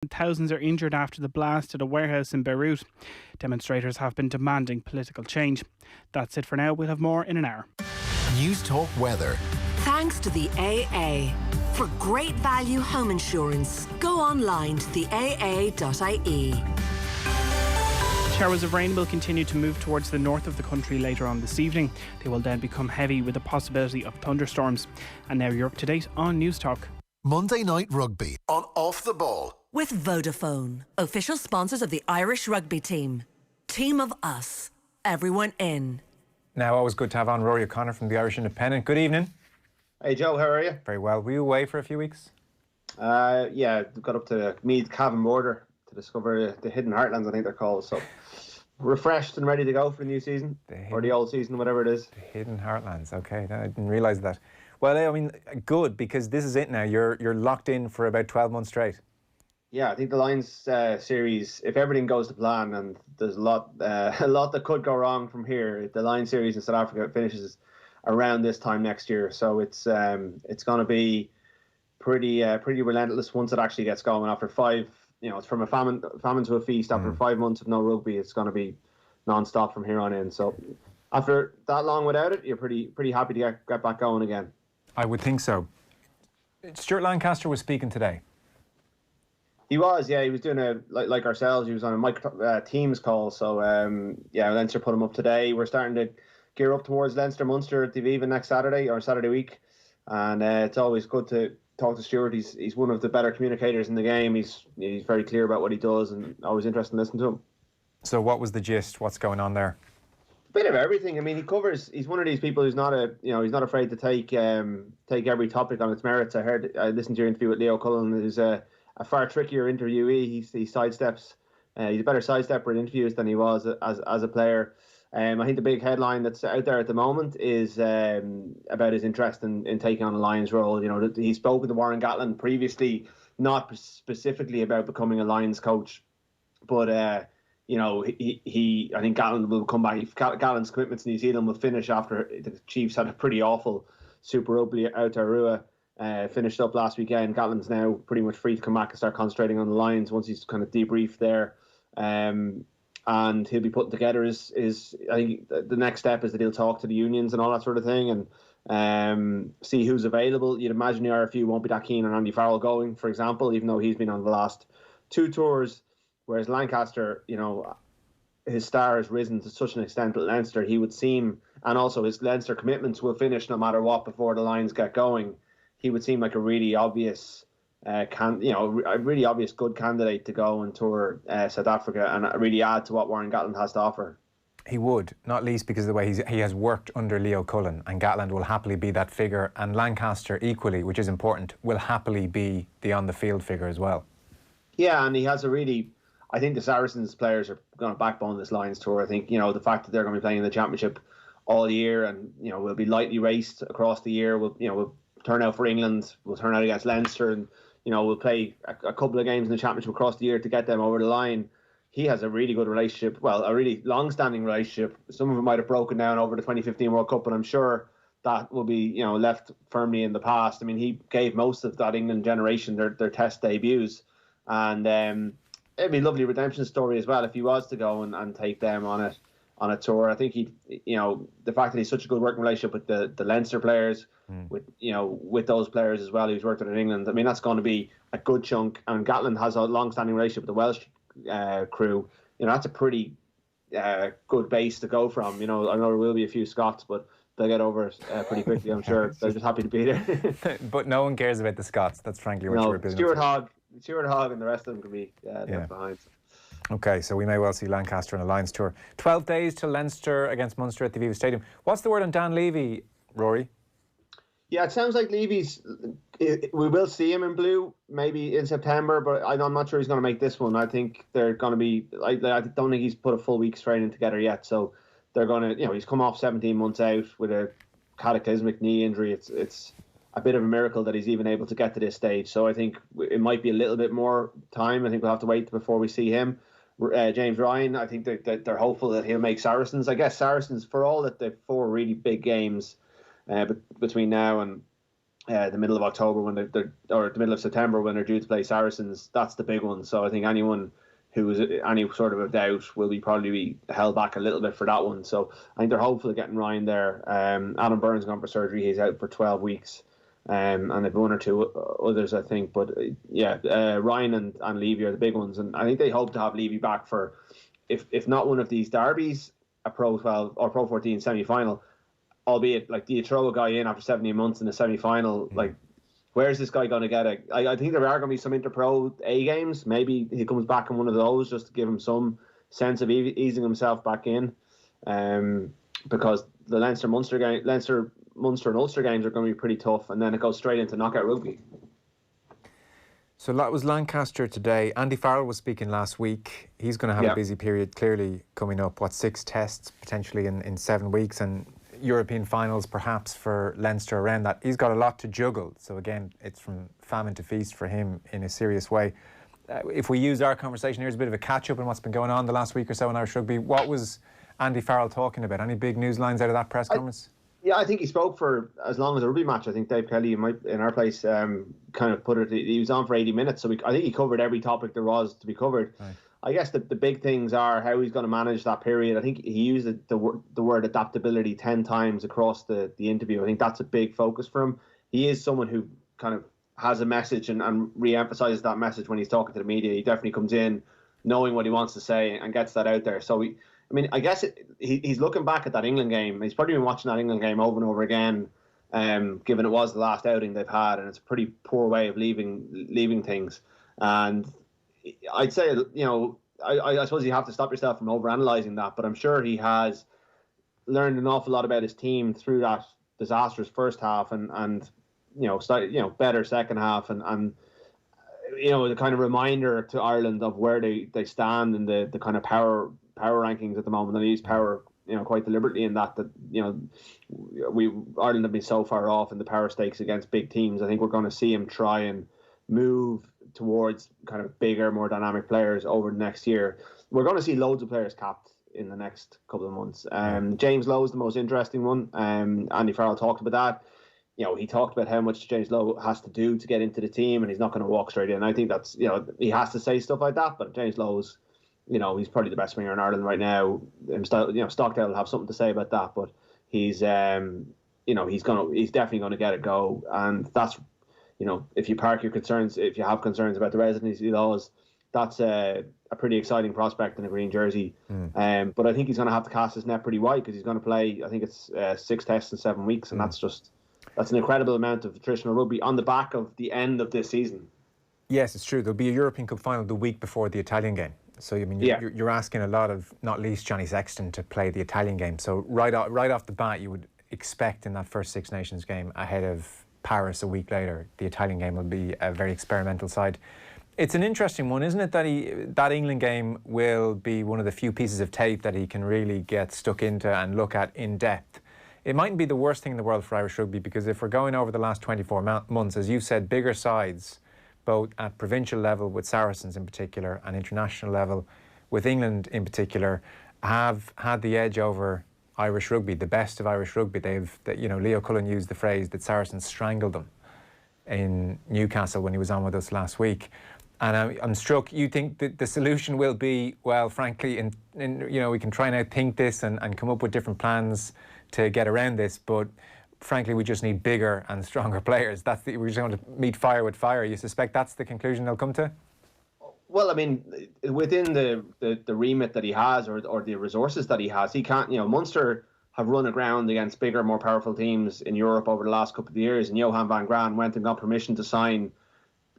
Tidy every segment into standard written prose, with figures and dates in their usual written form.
Thousands are injured after the blast at a warehouse in Beirut. Demonstrators have been demanding political change. That's it for now. We'll have more in an hour. News Talk Weather. Thanks to the AA. For great value home insurance, go online to theaa.ie. Showers of rain will continue to move towards the north of the country later on this evening. They will then become heavy with the possibility of thunderstorms. And now you're up to date on News Talk. Monday Night Rugby on Off the Ball. With Vodafone, official sponsors of the Irish rugby team. Team of us. Everyone in. Now, always good to have on Ruaidhri O'Connor from the Irish Independent. Good evening. Hey Joe, how are you? Very well. Were you away for a few weeks? Yeah, got up to Meath Cavan border to discover the hidden heartlands, I think they're called. So refreshed and ready to go for the new season, or the old season, whatever it is. The hidden heartlands. Okay, I didn't realise that. Well, I mean, good, because this is it now. You're locked in for about 12 months straight. Yeah, I think the Lions series, if everything goes to plan, and there's a lot that could go wrong from here, the Lions series in South Africa finishes around this time next year. So it's going to be pretty relentless once it actually gets going. After five, it's from a famine to a feast. After 5 months of no rugby, it's going to be non-stop from here on in. So after that long without it, you're pretty happy to get back going again. I would think so. Stuart Lancaster was speaking today. He was, yeah. He was doing like ourselves. He was on a Teams call. So Leinster put him up today. We're starting to gear up towards Leinster Munster at the Aviva next Saturday week, and it's always good to talk to Stuart. He's one of the better communicators in the game. He's very clear about what he does, and always interesting to listen to him. So what was the gist? What's going on there? A bit of everything. I mean, he's one of these people who's not he's not afraid to take every topic on its merits. I listened to your interview with Leo Cullen, who's a far trickier interviewee. He sidesteps. He's a better sidestepper in interviews than he was as a player. I think the big headline that's out there at the moment is about his interest in taking on a Lions role. He spoke with Warren Gatland previously, not specifically about becoming a Lions coach, but I think Gatland will come back. Gatland's commitment to New Zealand will finish after the Chiefs had a pretty awful Super Rugby out to Aotearoa. Finished up last weekend. Gatland's now pretty much free to come back and start concentrating on the Lions once he's kind of debriefed there. And he'll be putting together his I think the next step is that he'll talk to the unions and all that sort of thing, and see who's available. You'd imagine the RFU won't be that keen on Andy Farrell going, for example, even though he's been on the last 2 tours, whereas Lancaster, his star has risen to such an extent at Leinster, he would seem, and also his Leinster commitments will finish no matter what before the Lions get going. He would seem like a really obvious a really obvious good candidate to go and tour South Africa and really add to what Warren Gatland has to offer. He would, not least because of the way he has worked under Leo Cullen, and Gatland will happily be that figure, and Lancaster equally, which is important, will happily be the on-the-field figure as well. Yeah, and he has I think the Saracens players are going to backbone this Lions tour. I think, the fact that they're going to be playing in the Championship all year, and, we'll be lightly raced across the year. We'll turn out for England, we'll turn out against Leinster, and we'll play a couple of games in the Championship across the year to get them over the line. He has a really good relationship, a really long-standing relationship. Some of it might have broken down over the 2015 World Cup, but I'm sure that will be left firmly in the past. I mean, he gave most of that England generation their test debuts, and it'd be a lovely redemption story as well if he was to go and take them on a tour. I think the fact that he's such a good working relationship with the Leinster players, with those players as well who's worked with in England, I mean, that's going to be a good chunk. And Gatland has a long-standing relationship with the Welsh crew. That's a pretty good base to go from. I know there will be a few Scots, but they'll get over it pretty quickly, I'm sure. They're just happy to be there. But no one cares about the Scots. That's frankly what you're building. Stuart Hogg and the rest of them could be left behind. Okay, so we may well see Lancaster on a Lions tour. 12 days till Leinster against Munster at the Aviva Stadium. What's the word on Dan Levy, Rory? Yeah, it sounds like Levy's. We will see him in blue maybe in September, but I'm not sure he's going to make this one. I think they're going to be. I don't think he's put a full week's training together yet, so they're going to. He's come off 17 months out with a cataclysmic knee injury. It's a bit of a miracle that he's even able to get to this stage. So I think it might be a little bit more time. I think we'll have to wait before we see him. James Ryan, I think that they're hopeful that he'll make Saracens. I guess Saracens, for all that they've 4 really big games between now and the middle of October when they're or the middle of September when they're due to play Saracens. That's the big one. So I think anyone who is any sort of a doubt will probably be held back a little bit for that one. So I think they're hopeful of getting Ryan there. Adam Burns gone for surgery. He's out for 12 weeks. And they've one or two others, I think. But Ryan and Levy are the big ones. And I think they hope to have Levy back for, if not one of these derbies, a Pro 12 or Pro 14 semi-final, albeit, like, do you throw a guy in after 17 months in the semi-final? Like, where's this guy going to get I think there are going to be some Interpro A games. Maybe he comes back in one of those just to give him some sense of easing himself back in. Because the Leinster, Munster and Ulster games are going to be pretty tough, and then it goes straight into knockout rugby. So that was Lancaster today. Andy Farrell was speaking last week. He's going to have a busy period clearly coming up. 6 tests potentially in 7 weeks, and European finals perhaps for Leinster around that. He's got a lot to juggle. So again, it's from famine to feast for him in a serious way. If we use our conversation here as a bit of a catch-up on what's been going on the last week or so in Irish rugby, what was Andy Farrell talking about? Any big news lines out of that press conference? I think he spoke for as long as a rugby match. I think Dave Kelly in our place kind of put it. He was on for 80 minutes, so I think he covered every topic there was to be covered. Right. I guess the big things are how he's going to manage that period. I think he used the word adaptability 10 times across the interview. I think that's a big focus for him. He is someone who kind of has a message and re-emphasizes that message when he's talking to the media. He definitely comes in knowing what he wants to say and gets that out there. So I guess he's looking back at that England game. He's probably been watching that England game over and over again, given it was the last outing they've had, and it's a pretty poor way of leaving things. And I'd say, I suppose you have to stop yourself from overanalyzing that, but I'm sure he has learned an awful lot about his team through that disastrous first half and better second half and the kind of reminder to Ireland of where they stand in the kind of power rankings at the moment. And I use power quite deliberately in that Ireland have been so far off in the power stakes against big teams. I think we're going to see him try and move towards kind of bigger, more dynamic players over the next year. We're going to see loads of players capped in the next couple of months. James Lowe is the most interesting one. Andy Farrell talked about that. He talked about how much James Lowe has to do to get into the team, and he's not going to walk straight in. I think that's, he has to say stuff like that, but James Lowe's, he's probably the best winger in Ireland right now. Stockdale will have something to say about that, but he's definitely going to get a go. And that's, if you park your concerns, if you have concerns about the residency laws, that's a pretty exciting prospect in a green jersey. But I think he's going to have to cast his net pretty wide because he's going to play, I think it's 6 tests in 7 weeks, and that's an incredible amount of attritional rugby on the back of the end of this season. Yes, it's true. There'll be a European Cup final the week before the Italian game. So, you're asking a lot of, not least Johnny Sexton, to play the Italian game. So right off the bat, you would expect in that first Six Nations game ahead of Paris a week later, the Italian game will be a very experimental side. It's an interesting one, isn't it, that England game will be one of the few pieces of tape that he can really get stuck into and look at in depth. It mightn't be the worst thing in the world for Irish rugby, because if we're going over the last 24 months, as you said, bigger sides, both at provincial level with Saracens in particular and international level with England in particular, have had the edge over Irish rugby, the best of Irish rugby. Leo Cullen used the phrase that Saracens strangled them in Newcastle when he was on with us last week. And I'm struck, you think that the solution will be, well, frankly, we can try and outthink this and come up with different plans to get around this, but frankly, we just need bigger and stronger players. We're just going to meet fire with fire. You suspect that's the conclusion they'll come to? Well, I mean, within the remit that he has or the resources that he has, he can't, Munster have run aground against bigger, more powerful teams in Europe over the last couple of years, and Johan van Graan went and got permission to sign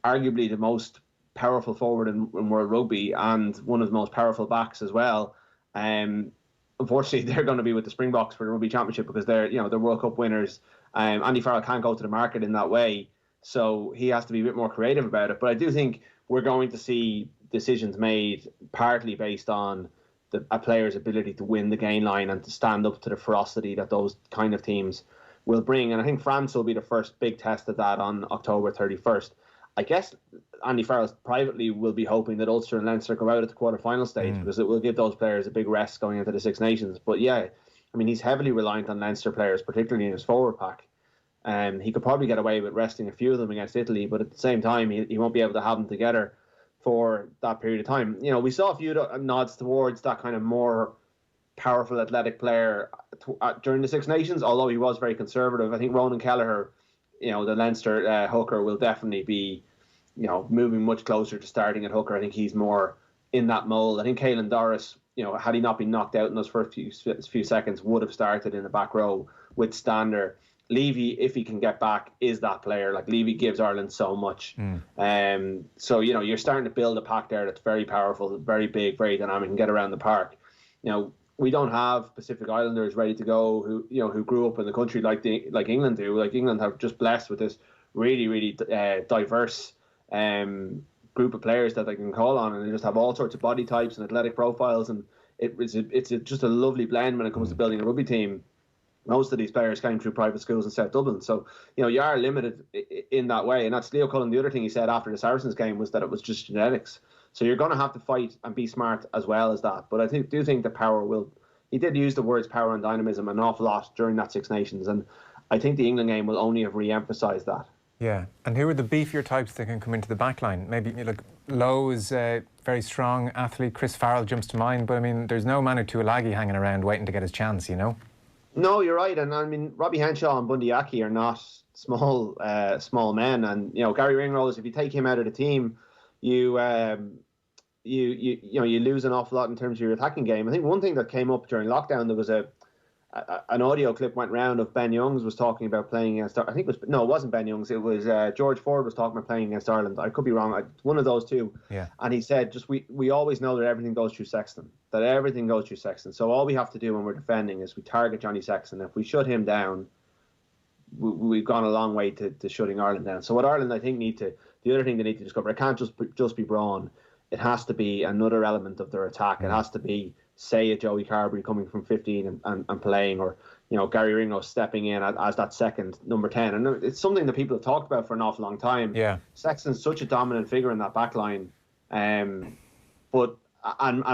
arguably the most powerful forward in World Rugby and one of the most powerful backs as well. Unfortunately, they're going to be with the Springboks for the Rugby Championship because they're World Cup winners. Andy Farrell can't go to the market in that way, so he has to be a bit more creative about it. But I do think we're going to see decisions made partly based on a player's ability to win the gain line and to stand up to the ferocity that those kind of teams will bring. And I think France will be the first big test of that on October 31st. I guess Andy Farrell privately will be hoping that Ulster and Leinster go out at the quarter-final stage because it will give those players a big rest going into the Six Nations. But yeah, I mean, he's heavily reliant on Leinster players, particularly in his forward pack. He could probably get away with resting a few of them against Italy, but at the same time, he won't be able to have them together for that period of time. We saw a few nods towards that kind of more powerful athletic player during the Six Nations, although he was very conservative. I think Ronan Kelleher, the Leinster hooker, will definitely be, moving much closer to starting at hooker. I think he's more in that mould. I think Caelan Doris, had he not been knocked out in those first few seconds, would have started in the back row with Stander. Levy, if he can get back, is that player. Like, Levy gives Ireland so much. So, you're starting to build a pack there that's very powerful, very big, very dynamic, and get around the park. We don't have Pacific Islanders ready to go who grew up in the country like England do. Like, England have just blessed with this really, really diverse group of players that they can call on, and they just have all sorts of body types and athletic profiles, and it's just a lovely blend when it comes to building a rugby team. Most of these players came through private schools in South Dublin, so you are limited in that way. And that's Leo Cullen. The other thing he said after the Saracens game was that it was just genetics. So you're going to have to fight and be smart as well as that. But I do think the power will. He did use the words power and dynamism an awful lot during that Six Nations, and I think the England game will only have re-emphasised that. Yeah, and who are the beefier types that can come into the back line? Maybe Lowe is a very strong athlete. Chris Farrell jumps to mind, but I mean, there's no Manu Tuilagi hanging around waiting to get his chance, No, you're right, and I mean, Robbie Henshaw and Bundy Aki are not small men, and Gary Ringrose, if you take him out of the team, you lose an awful lot in terms of your attacking game. I think one thing that came up during lockdown, there was an audio clip went round of Ben Youngs was talking about playing against. I think it wasn't Ben Youngs. It was George Ford was talking about playing against Ireland. I could be wrong. One of those two. Yeah. And he said, we always know that everything goes through Sexton. So all we have to do when we're defending is we target Johnny Sexton. If we shut him down, we've gone a long way to shutting Ireland down. So what Ireland, I think, the other thing they need to discover, it can't just be brawn. It has to be another element of their attack. It has to be, say, a Joey Carberry coming from 15 and playing, or Gary Ringrose stepping in as that second number 10. And it's something that people have talked about for an awful long time. Yeah, Sexton's such a dominant figure in that back line, but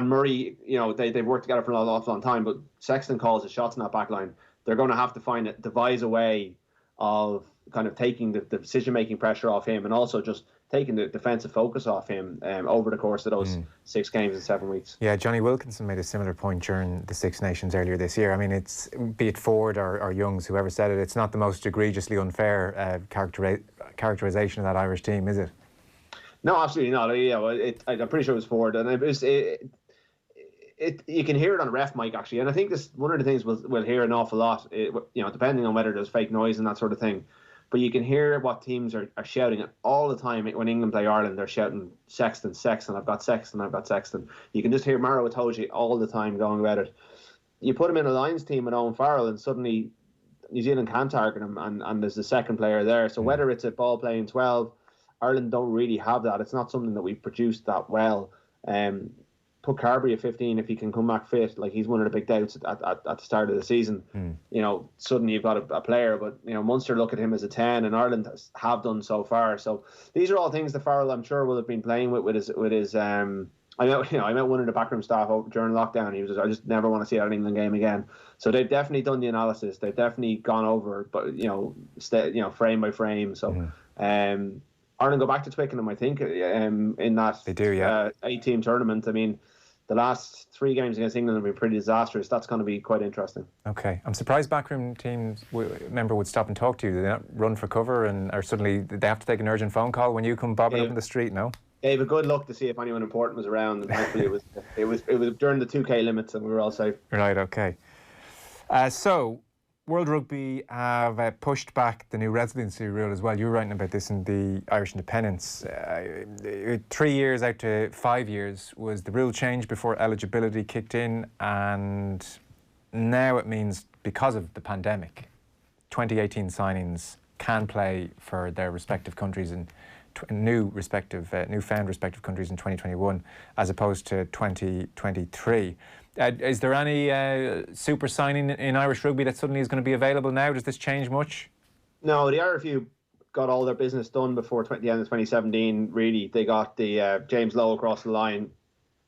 Murray, they've worked together for an awful long time. But Sexton calls the shots in that back line. They're going to have to devise a way of kind of taking the decision-making pressure off him, and also just taking the defensive focus off him over the course of those 6 games in 7 weeks. Yeah, Johnny Wilkinson made a similar point during the Six Nations earlier this year. I mean, it's, be it Ford or Youngs, whoever said it, it's not the most egregiously unfair characterisation of that Irish team, is it? No, absolutely not. I'm pretty sure it was Ford, and you can hear it on ref mic actually, and I think this one of the things we'll hear an awful lot, depending on whether there's fake noise and that sort of thing. But you can hear what teams are shouting at all the time. When England play Ireland, they're shouting Sexton, I've got Sexton. You can just hear Maro Itoje all the time going about it. You put him in a Lions team with Owen Farrell, and suddenly New Zealand can target him, and there's the second player there. So whether it's a ball playing 12, Ireland don't really have that. It's not something that we've produced that well. Put Carberry at 15 if he can come back fit. Like, he's one of the big doubts at the start of the season. Suddenly you've got a player, but Munster look at him as a 10, and Ireland have done so far. So these are all things that Farrell, I'm sure, will have been playing with his. I met one of the backroom staff during lockdown. He was I just never want to see an England game again. So they've definitely done the analysis. They've definitely gone over, but frame by frame. So. Ireland go back to Twickenham, I think, in that they do, yeah. 8-team tournament. I mean, the last 3 games against England have been pretty disastrous. That's going to be quite interesting. Okay. I'm surprised backroom team member would stop and talk to you. Did they not run for cover, or suddenly they have to take an urgent phone call when you come bobbing up in the street, no? Gave a good look to see if anyone important was around, and hopefully it was during the 2K limits, and we were all safe. Right, okay. So World Rugby have pushed back the new residency rule as well. You were writing about this in the Irish Independence. 3 years out to 5 years was the rule change before eligibility kicked in, and now it means, because of the pandemic, 2018 signings can play for their respective countries and newfound respective countries in 2021 as opposed to 2023. Is there any super signing in Irish rugby that suddenly is going to be available now? Does this change much? No, the RFU got all their business done before the end of 2017, really. They got the James Lowe across the line.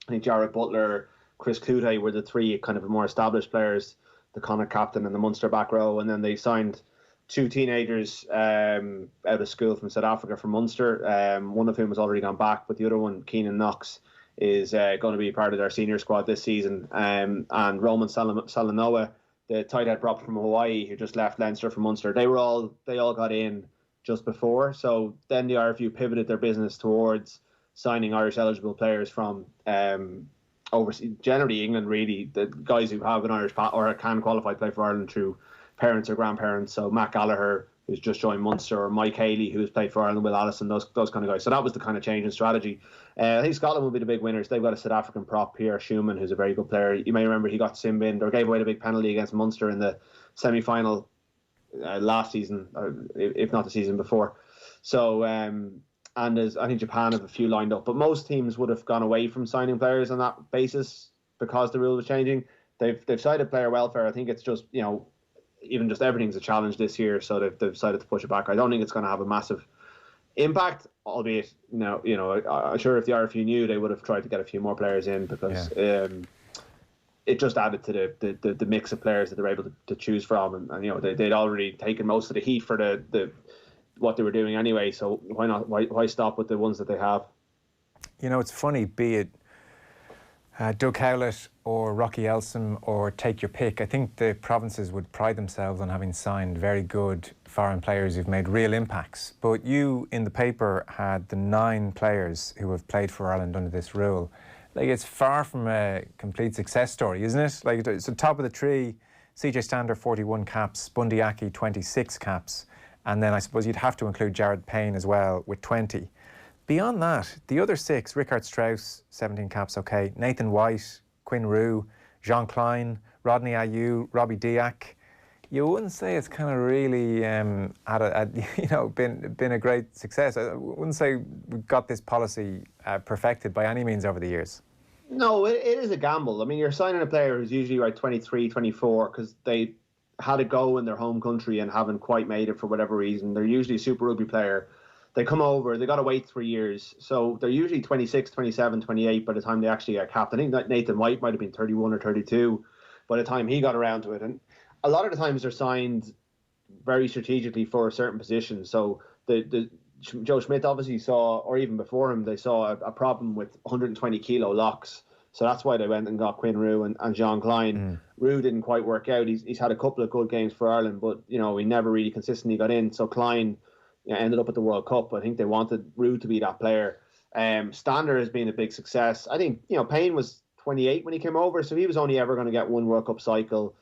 I think Jared Butler, Chris Cloutey were the 3 kind of more established players, the Connacht captain and the Munster back row. And then they signed two teenagers out of school from South Africa, from Munster, one of whom has already gone back, but the other one, Keenan Knox, is going to be part of their senior squad this season. And Roman Salanoa, the tight head prop from Hawaii, who just left Leinster from Munster, they all got in just before. So then the RFU pivoted their business towards signing Irish eligible players from overseas, generally England, really, the guys who have an Irish or can qualify to play for Ireland through parents or grandparents. So Matt Gallagher, who's just joined Munster, or Mike Haley, who's played for Ireland, Will Allison, those kind of guys. So that was the kind of change in strategy. I think Scotland will be the big winners. They've got a South African prop, Pierre Schumann, who's a very good player. You may remember he got sin-binned or gave away the big penalty against Munster in the semi-final last season, or if not the season before. So, and I think Japan have a few lined up. But most teams would have gone away from signing players on that basis because the rule was changing. They've cited player welfare. I think it's just, even just everything's a challenge this year, so they've decided to push it back. I don't think it's going to have a massive impact, albeit, I'm sure if the RFU knew, they would have tried to get a few more players in, because it just added to the mix of players that they're able to choose from, and they'd already taken most of the heat for the what they were doing anyway, so why stop with the ones that they have? It's funny, be it Doug Howlett or Rocky Elsom or take your pick. I think the provinces would pride themselves on having signed very good foreign players who've made real impacts. But you, in the paper, had the 9 players who have played for Ireland under this rule. Like, it's far from a complete success story, isn't it? Like, it's the top of the tree. CJ Stander, 41 caps. Bundy Aki, 26 caps. And then I suppose you'd have to include Jared Payne as well with 20. Beyond that, the other 6, Richard Strauss, 17 caps, okay, Nathan White, Quinn Roux, Jean Klein, Rodney Ayew, Robbie Diak. You wouldn't say it's kind of really been a great success. I wouldn't say we've got this policy perfected by any means over the years. No, it is a gamble. I mean, you're signing a player who's usually like 23, 24, because they had a go in their home country and haven't quite made it for whatever reason. They're usually a Super Rugby player. They come over, they got to wait 3 years. So they're usually 26, 27, 28 by the time they actually get capped. I think that Nathan White might have been 31 or 32 by the time he got around to it. And a lot of the times they're signed very strategically for a certain position. So the Joe Schmidt obviously saw, or even before him, they saw a problem with 120 kilo locks. So that's why they went and got Quinn Roux and Jean Klein. Roux didn't quite work out. He's had a couple of good games for Ireland, but he never really consistently got in. So Klein ended up at the World Cup. I think they wanted Roux to be that player. Stander has been a big success. I think Payne was 28 when he came over, so he was only ever going to get one World Cup cycle.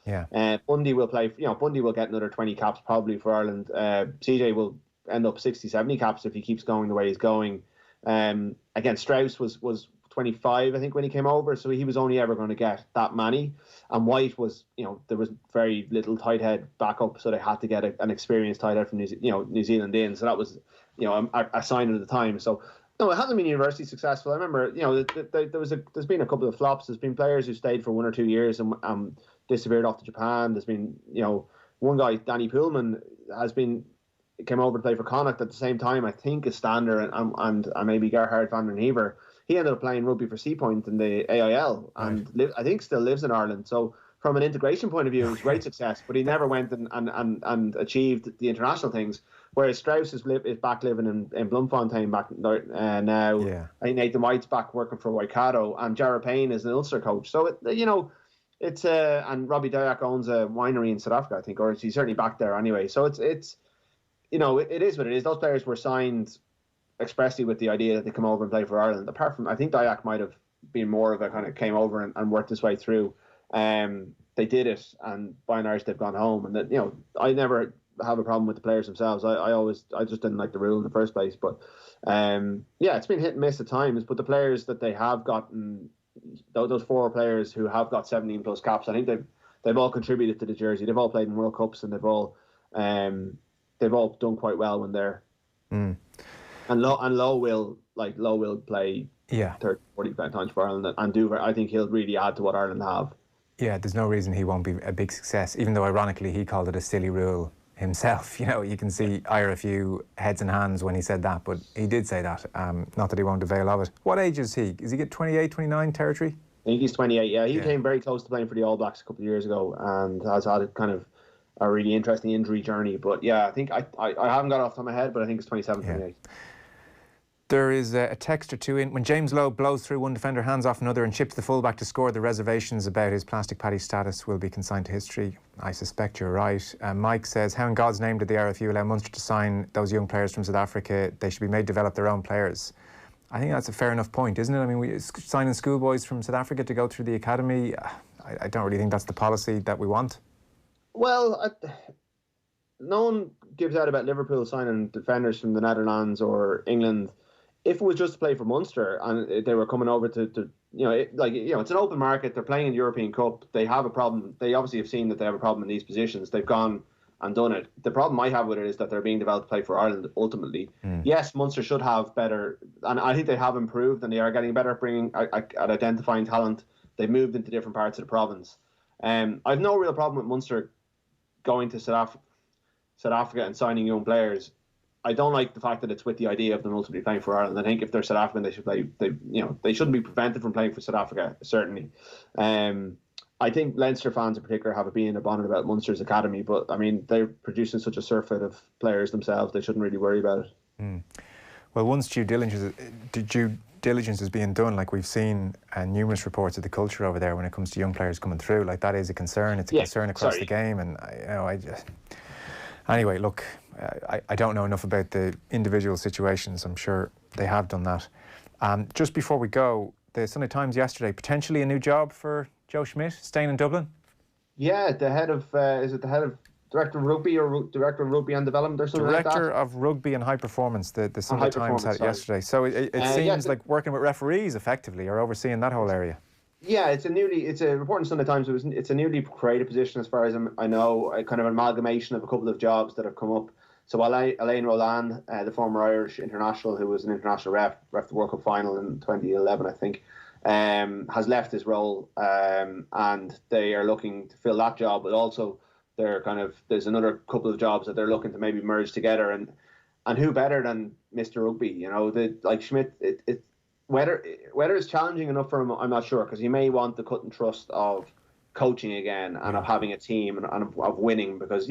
Bundy will play. Bundy will get another 20 caps probably for Ireland. CJ will end up 60, 70 caps if he keeps going the way he's going. Again, Strauss was 25, I think, when he came over, so he was only ever going to get that many. And White was, there was very little tight head backup, so they had to get an experienced tight head from New Zealand in. So that was, a sign at the time. So no, it hasn't been universally successful. I remember, there's been a couple of flops. There's been players who stayed for 1 or 2 years and disappeared off to Japan. There's been, one guy, Danny Poolman, came over to play for Connacht at the same time, I think, as Stander and maybe Gerhard van den Heever. He ended up playing rugby for Seapoint in the AIL and I think still lives in Ireland. So from an integration point of view, it was great success, but he never went and achieved the international things. Whereas Strauss is back living in Bloemfontein now. Yeah. I think Nathan White's back working for Waikato, and Jared Payne is an Ulster coach. So it's and Robbie Diak owns a winery in South Africa, I think, or he's certainly back there anyway. So it is what it is. Those players were signed expressly with the idea that they come over and play for Ireland. Apart from, I think Diak might have been more of a kind of came over and worked his way through. They did it, and by and large they've gone home. And that I never have a problem with the players themselves. I just didn't like the rule in the first place. But it's been hit and miss at times. But the players that they have gotten, those 4 players who have got 17 plus caps, I think they've all contributed to the jersey. They've all played in World Cups, and they've all done quite well when they're. And Lowe will play 30, 40 times for Ireland and do. I think he'll really add to what Ireland have. Yeah, there's no reason he won't be a big success, even though ironically he called it a silly rule himself. You can see Ira a few heads and hands when he said that, but he did say that. Not that he won't avail of it. What age is he? Is he get 28, 29 territory? I think he's 28, yeah. He came very close to playing for the All Blacks a couple of years ago and has had a kind of really interesting injury journey. But yeah, I think I haven't got off the top of my head, but I think it's 27, 28. There is a text or two in. When James Lowe blows through one defender, hands off another and chips the fullback to score, the reservations about his plastic paddy status will be consigned to history. I suspect you're right. Mike says, how in God's name did the RFU allow Munster to sign those young players from South Africa? They should be made develop their own players. I think that's a fair enough point, isn't it? I mean, we signing schoolboys from South Africa to go through the academy, I don't really think that's the policy that we want. Well, no one gives out about Liverpool signing defenders from the Netherlands or England. If it was just to play for Munster and they were coming over to it's an open market. They're playing in the European Cup. They have a problem. They obviously have seen that they have a problem in these positions. They've gone and done it. The problem I have with it is that they're being developed to play for Ireland ultimately. Yes, Munster should have better, and I think they have improved and they are getting better at bringing at identifying talent. They've moved into different parts of the province. I've no real problem with Munster going to South Africa and signing young players. I don't like the fact that it's with the idea of them ultimately playing for Ireland. I think if they're South African, they should play. They shouldn't be prevented from playing for South Africa. Certainly, I think Leinster fans in particular have a bee in a bonnet about Munster's academy, but I mean they're producing such a surfeit of players themselves. They shouldn't really worry about it. Well, once due diligence is being done, like we've seen numerous reports of the culture over there when it comes to young players coming through, like that is a concern. It's a concern across the game, and anyway, look. I don't know enough about the individual situations. I'm sure they have done that. Just before we go, the Sunday Times yesterday, potentially a new job for Joe Schmidt, staying in Dublin? Yeah, the head of, is it the head of Director of Rugby or Director of Rugby and Development or something like that? Director of Rugby and High Performance, the Sunday Times had it yesterday. So it seems like working with referees effectively or overseeing that whole area. Yeah, it's a report in Sunday Times. It's a newly created position as far as I know, a kind of amalgamation of a couple of jobs that have come up. So Alain Roland, the former Irish international who was an international ref the World Cup final in 2011, I think, has left his role, and they are looking to fill that job. But also, there's another couple of jobs that they're looking to maybe merge together. And who better than Mr. Rugby? You know, like Schmidt. Whether it's challenging enough for him, I'm not sure, because he may want the cut and trust of coaching again and of having a team and of winning, because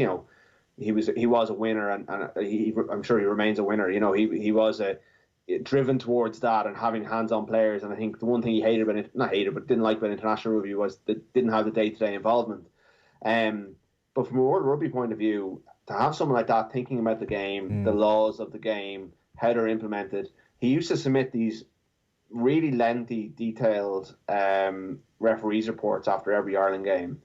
he was a winner, and I'm sure he remains a winner. He was driven towards that and having hands-on players. And I think the one thing he didn't like about international rugby was that didn't have the day-to-day involvement. But from a World Rugby point of view, to have someone like that thinking about the game, the laws of the game, how they're implemented, he used to submit these really lengthy, detailed referees reports after every Ireland game.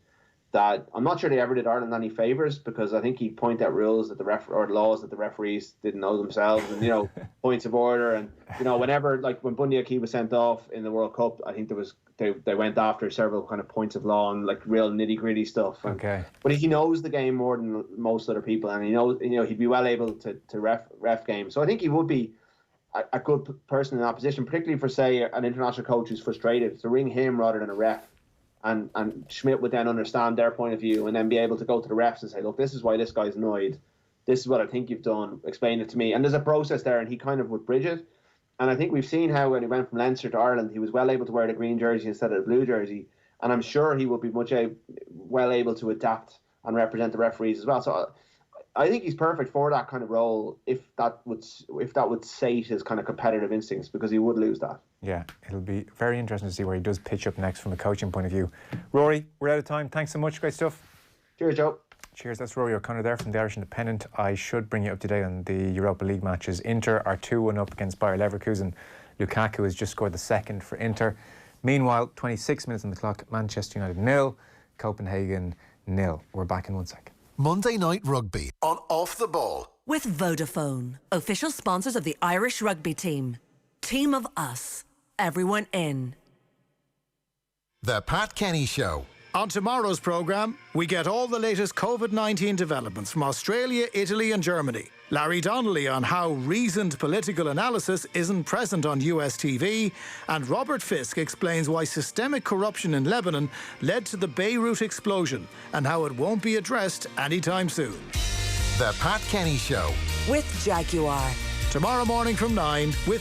That I'm not sure they ever did Ireland any favours, because I think he'd point out rules that laws that the referees didn't know themselves, and points of order, and whenever, like when Bundy Aki was sent off in the World Cup, I think they went after several kind of points of law and like real nitty gritty stuff. Okay. But he knows the game more than most other people, and he knows he'd be well able to ref games. So I think he would be a good person in that position, particularly for say an international coach who's frustrated, to ring him rather than a ref. And Schmidt would then understand their point of view and then be able to go to the refs and say, look, this is why this guy's annoyed. This is what I think you've done. Explain it to me. And there's a process there, and he kind of would bridge it. And I think we've seen how when he went from Leinster to Ireland, he was well able to wear the green jersey instead of the blue jersey. And I'm sure he would be well able to adapt and represent the referees as well. So I think he's perfect for that kind of role if that would sate his kind of competitive instincts, because he would lose that. Yeah, it'll be very interesting to see where he does pitch up next from a coaching point of view. Rory, we're out of time. Thanks so much. Great stuff. Cheers, Joe. Cheers. That's Ruaidhri O'Connor there from the Irish Independent. I should bring you up to date on the Europa League matches. Inter are 2-1 up against Bayer Leverkusen. Lukaku has just scored the second for Inter. Meanwhile, 26 minutes on the clock. Manchester United 0, Copenhagen 0. We're back in 1 sec. Monday Night Rugby on Off the Ball. With Vodafone, official sponsors of the Irish rugby team. Team of us. Everyone in. The Pat Kenny Show. On tomorrow's programme, we get all the latest COVID-19 developments from Australia, Italy and Germany. Larry Donnelly on how reasoned political analysis isn't present on US TV. And Robert Fisk explains why systemic corruption in Lebanon led to the Beirut explosion and how it won't be addressed anytime soon. The Pat Kenny Show. With Jaguar. Tomorrow morning from 9 with